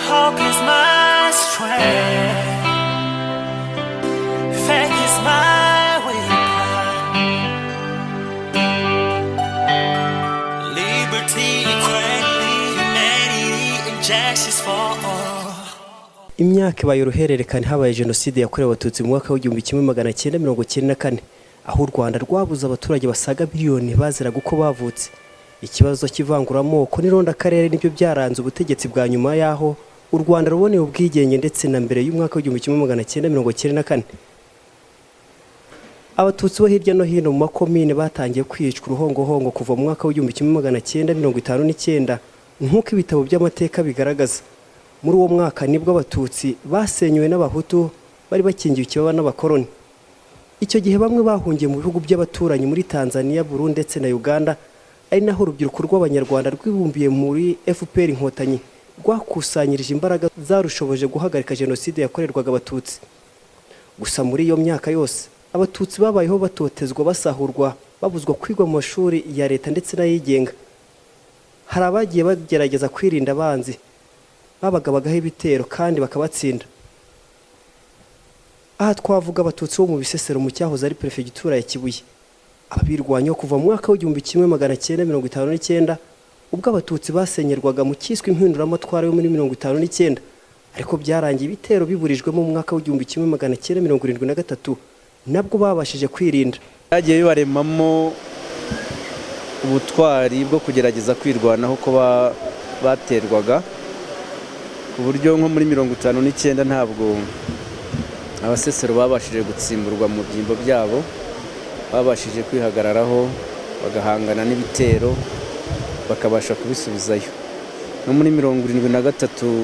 hope is my strength. Faith is my weapon. Liberty, equality, humanity, and justice for all. Imyaka ibaye uruhererekane habaye jenoside yakorewe abatutsi mu mwaka w'1994 aho u Rwanda rwabuze abaturage basaga miliyoni baziraga uko bavutse. Ikibazo cy'ivanguramoko n'ironda karere nibyo byaranze ubutegetsi bwa nyuma yaho u Rwanda ruboneye ubwigenge ndetse na mbere y'umwaka w'1994. Abatutsi bo hirya no hino mu makomine batangiye kwicwa uruhongohongo kuva mu mwaka w'1959 nk'uko ibitabo by'amateka bigaragaza. Muri uwo mwaka nibwo abatutsi basenywe n'abahutu bari bakingiye ikibaba n'abakoroni. Icyo gihe bamwe bahungiye mu bihugu by'abaturanyi muri Tanzania, Burundi ndetse na Uganda, ari naho urubyiruko rw'abanyarwanda rwibumbiye muri FPR Inkotanyi rwakusanyirije imbaraga zarushoboje guhagarika jenoside yakorerwaga abatutsi. Gusa muri iyo myaka yose abatutsi babayeho batotezwa, basahurwa, babuzwa kwigwa mu mashuri ya leta ndetse n'ayigenga. Hari abagiye bagerageza kwirinda abanzi babagabagaho ibitero kandi bakabatsinda. Aha twavuga abatutsi bo mu Bisesero mu cyahoze ari prefegitura ya Kibuye. Ababirwanyeho kuva mu mwaka w'1959 ubwo abatutsi basenyerwaga mu cyiswe impinduramatwara yo muri 1959, ariko byarangiye ibitero biburijwemo mu mwaka w'1973 nabwo babashije kwirinda. Bagiye bibaremamo ubutwari bwo kugerageza kwirwanaho ko baterwaga ku buryo nko muri 1959 ntabwo abasesero babashije gutsimburwa mu byimbo byabo, babashije kwihagararaho bagahangana n'ibitero bakabasha kubisubizayo. No muri 1973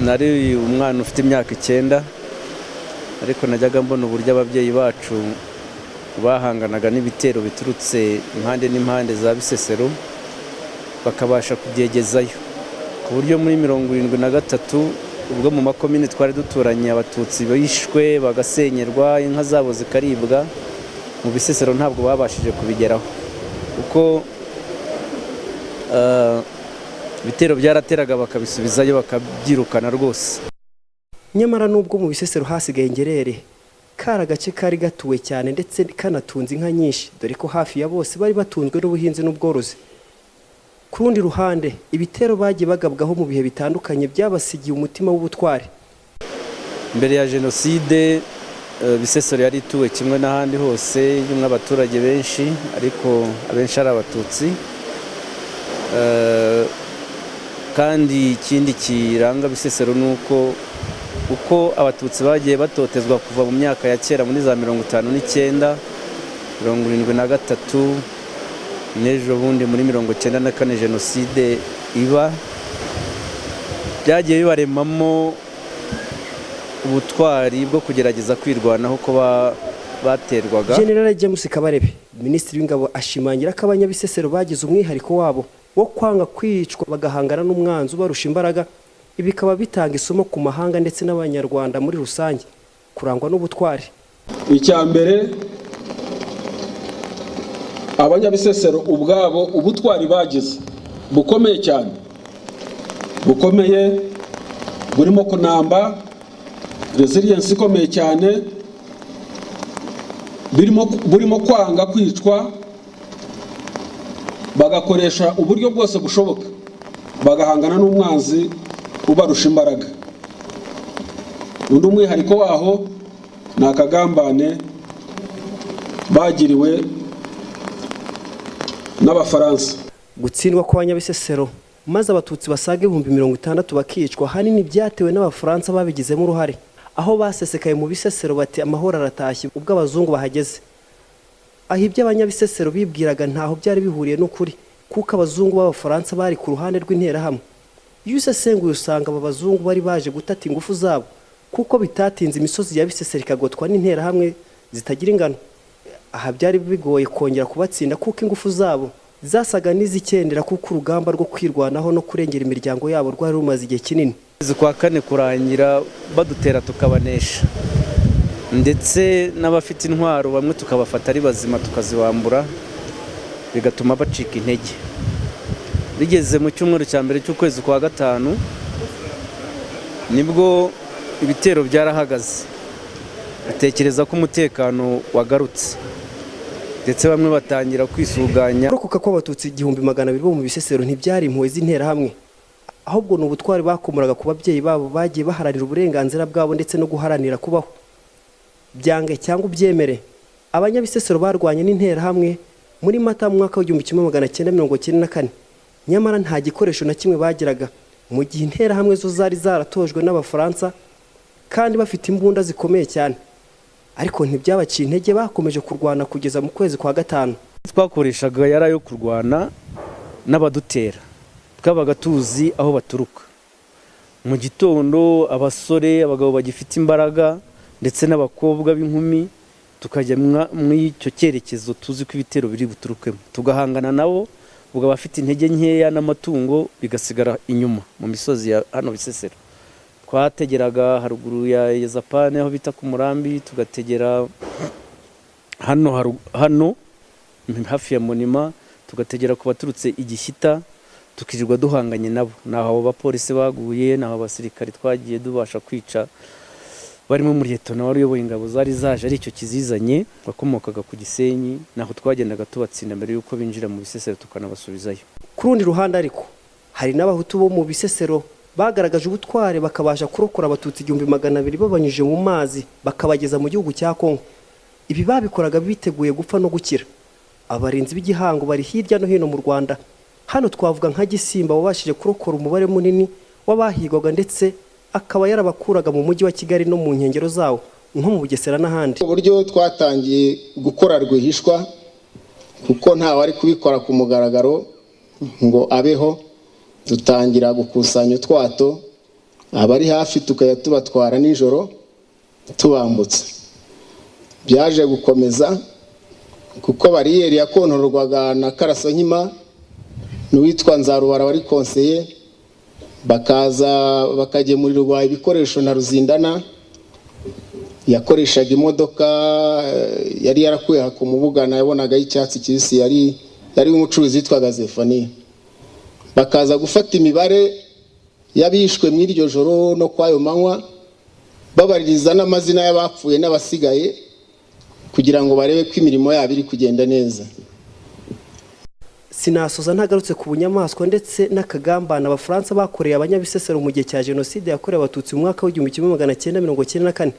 nari umwana ufite imyaka 9, ariko najyaga mbona uburyo ababyeyi bacu bahanganaga n'ibitero biturutse impande n'impande za Bisesero bakabasha kubyegezayo, ku buryo muri 1973 ubwo mu makomine twari duturanye abatutsi bishwe bagasenyerwa, inka zabo zikaribwa, mu Bisesero ntabwo babashije kubigeraho kuko ibitero byarateraga bakabisubizayo bakabyirukana rwose. Nyamara nubwo mu Bisesero hasigaye ingerere, kari agace kari gatuwe cyane ndetse kanatunze inka nyinshi, dore ko hafi ya bose bari batunzwe n'ubuhinzi n'ubworozi. Ku rundi ruhande ibitero bagiye bagabwaho mu bihe bitandukanye byabasigiye umutima w'ubutwari. Mbere ya jenoside Bisesero yari ituwe kimwe n'ahandi hose y'umwe abaturage benshi, ariko abenshi ari abatutsi. Kandi ikindi kiranga Bisesero nuko uko abatutsi bagiye batotezwa kuva mu myaka ya kera muri za 59, 73 n'ejo bundi muri 94 jenoside iba, byagiye bibaremamo ubutwari bwo kugerageza kwirwanaho ko baterwaga. General James Kabarebe, Minisitiri w'Ingabo, ashimangira ko abanyabisesero bagize umwihariko wabo wo kwanga kwicwa bagahangana n'umwanzi ubarusha imbaraga. Ibi bikaba bitanga isomo ku mahanga ndetse n'abanyarwanda muri rusange kurangwa n'ubutwari. Icyambere, abanyabisesero ubwabo ubutwari bagize bukomeye cyane, bukomeye burimo kunamba, resilience ikomeye cyane, burimo kwanga kwicwa, bagakoresha uburyo bwose bushoboka bagahangana n'umwanzi ubarusha imbaraga. Undi umwihariko waho ni akagambane bagiriwe n'Abafaransa. Gutsindwa kw'abanyabisesero maze abatutsi basaga 60,000 bakicwa, hanini byatewe n'Abafaransa babigizemo uruhare, aho basesekaye mu Bisesero bati amahoro aratashye ubwo abazungu bahageze. Aho ibyo abanyabisesero bibwiraga ntaho byari bihuriye n'ukuri, kuko abazungu b'Abafaransa bari ku ruhande rw'interahamwe. Iyo usesenguye usanga aba bazungu bari baje gutata ingufu zabo, kuko bitatinze imisozi ya Bisesero ikagotwa n'interahamwe zitagira ingano. Aha byari bigoye kongera kubatsinda kuko ingufu zabo zasaga n'izikendera, kuko urugamba rwo kwirwanaho no kurengera imiryango yabo rwari rumaze igihe kinini. Kwa kane kurangira badutera tukabanesha, ndetse n'abafite intwaro bamwe tukabafata ari bazima tukazibambura, bigatuma bacika intege. Bigeze mu cyumweru cya mbere cy'ukwezi kwa gatanu nibwo ibitero byarahagaze, batekereza ko umutekano wagarutse ndetse bamwe batangira kwisuganya. Kurokoka kw'abatutsi 200,000 bo mu Bisesero ntibyari impuhwe z'interahamwe, ahubwo ni ubutwari bakomuraga ku babyeyi babo bagiye baharanira uburenganzira bwabo ndetse no guharanira kubaho. Byange cyangwa ubyemere, abanyabisesero barwanye n'interahamwe muri Mata mu mwaka wa 1994, nyamara nta gikoresho na kimwe bagiraga, mu gihe interahamwe zo zari zaratojwe n'Abafaransa kandi bafite imbunda zikomeye cyane. Ariko ntibyabaciye intege, bakomeje kurwana kugeza mu kwezi kwa 5. Twakoreshaga yara yo kurwana n'abadutera, twabaga tuzi aho baturuka. Mu gitondo abasore, abagabo bagifite imbaraga ndetse n'abakobwa b'inkumi tukajya mu icyo cyerekezo tuzi ko ibitero biri buturukemo, tugahangana nabo, ubwo bafite intege nkeya n'amatungo bigasigara inyuma mu misozi ya hano Bisesero. Twategeraga haruguru ya Yazapane aho bita ku Murambi, tugategera hano hafi ya Monima, tugategera ku baturutse Igishyita, tukirirwa duhanganye nabo. Naho abo bapolisi baguye, naho abasirikari twagiye dubasha kwica, barimo muri Liyetona wari uyoboye ingabo zari zaje ari icyo kizizanye, bakomokaga ku Gisenyi, naho twagendaga tubatsinda mbere yuko binjira mu Bisesero tukanabasubizayo. Ku rundi ruhande ariko hari n'abahutu bo mu Bisesero bagaragaje ubutware bakabasha kurokora abatutsi 200,000 babanyuje mu mazi bakabageza mu gihugu cya Kongo. Ibi babikoraga biteguye gupfa no gukira. Abarinzi b'igihango bari hirya no hino mu Rwanda. Hano twavuga nka Gisimba wabashije kurokora umubare munini w'abahigwaga ndetse akaba yarabakuraga mu mujyi wa Kigali no mu nkengero zawo nko mu Bugesera n'ahandi. Uburyo twatangiye gukora rwihishwa kuko nta wari kubikora ku mugaragaro ngo abeho, dutangira gukusanya utwato abari hafi tukaya tubatwara nijoro tubambutse. Byaje gukomeza kuko bariyeri yakontorwaga na Karasankima n'uwitwa Nzarubara wari konseye, bakaza bakagemurirwa ibikoresho na Ruzindana yakoreshaga imodoka yari yarakuye ku mubugana yabonaga y'icyatsi kibisi, yari umucuruzi witwaga Zefania. Bakaza gufata imibare yabishwe mu iryo joro no kwayo manywa, babaririza n'amazina y'abapfuye n'abasigaye kugira ngo barebe ko imirimo yabo iri kugenda neza. Sinasoza ntagarutse ku bunyamaswa ndetse n'akagambana Abafaransa bakoreye abanyabisesero mu gihe cya Jenoside yakorewe Abatutsi mu mwaka wa 1994.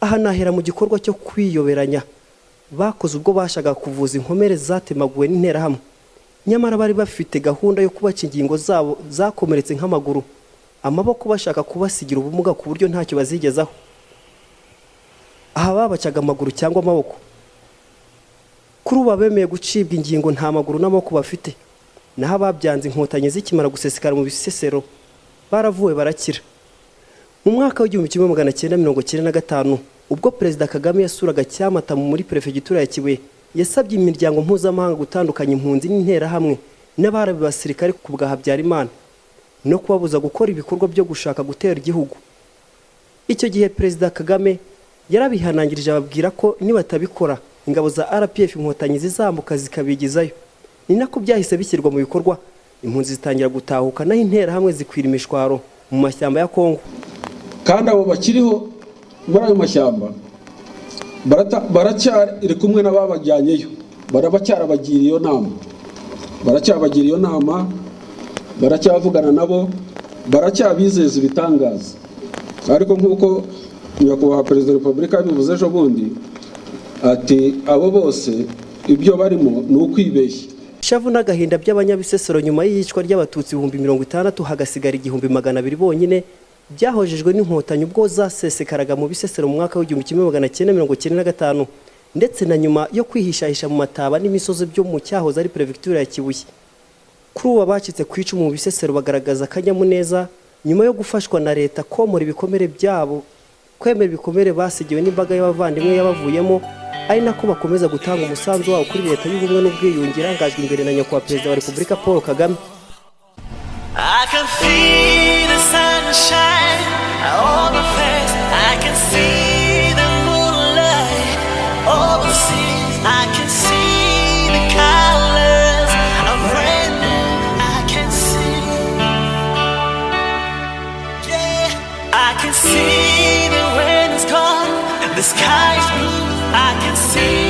Aha nahera mu gikorwa cyo kwiyoberanya bakoze ubwo bashaka kuvuza inkomere zatemaguwe n'interahamwe, nyamara bari bafite gahunda yo kubaca ingingo zabo zakomeretse nk'amaguru, amaboko bashaka kubasigira ubumuga ku buryo ntacyo bazigezaho. Aha babacaga amaguru cyangwa amaboko. Kuri ubu bemeye gucibwa ingingo nta maguru n'amaboko bafite, naho ababyanze inkotanyi zikimara gusesekara mu Bisesero baravuwe barakira. Mu mwaka wa 1995 ubwo Perezida Kagame yasuraga Cyamata muri Perefegitura ya Kibuye, yasabye imiryango mpuzamahanga gutandukanya impunzi n'interahamwe n'abarabi basirikare ku bwa Habyarimana no kubabuza gukora ibikorwa byo gushaka gutera igihugu. Icyo gihe Perezida Kagame yarabihanangirije ababwira ko nibatabikora ingabo za RPF inkotanyi zizambuka zikabigizayo. Ni nako byahise bishyirwa mu bikorwa, impunzi zitangira gutahuka naho interahamwe zikwira imishwaro mu mashyamba ya Kongo. Kandi abo bakiriho muri ayo mashyamba baracyari kumwe n'ababajyanyeyo, barabacyarabagira iyo nama, baracyavugana nabo, baracyabizeza ibitangaza. Ariko nk'uko nyakubahwa Perezida wa Repubulika yabivuze ejo bundi, ati abo bose ibyo barimo ni ukwibeshya. Shavu n'agahinda by'abanyabisesero nyuma y'iyicwa ry'abatutsi 60,000 hagasigara 200,000 bonyine byahojejwe n'inkotanyi ubwo zasesekaraga mu Bisesero mu mwaka wa 1995 ndetse na nyuma yo kwihishahisha mu mataba n'imisozi byo mu cyahoze ari Perefegitura ya Kibuye. Kuri ubu abacitse ku icumu mu Bisesero bagaragaza akanyamuneza nyuma yo gufashwa na leta komora ibikomere byabo, kwemera ibikomere basigiwe n'imbaga y'abavandimwe yabavuyemo, ari nako bakomeza gutanga umusanzu wabo kuri leta y'ubumwe n'ubwiyunge irangajwe imbere na nyakubahwa Perezida wa Repubulika Paul Kagame. I can feel the sunshine on the face. I can see the moonlight over the seas. I can see the colors of rainbow. I can see, yeah. can see the rain is gone, the sky is blue, I can see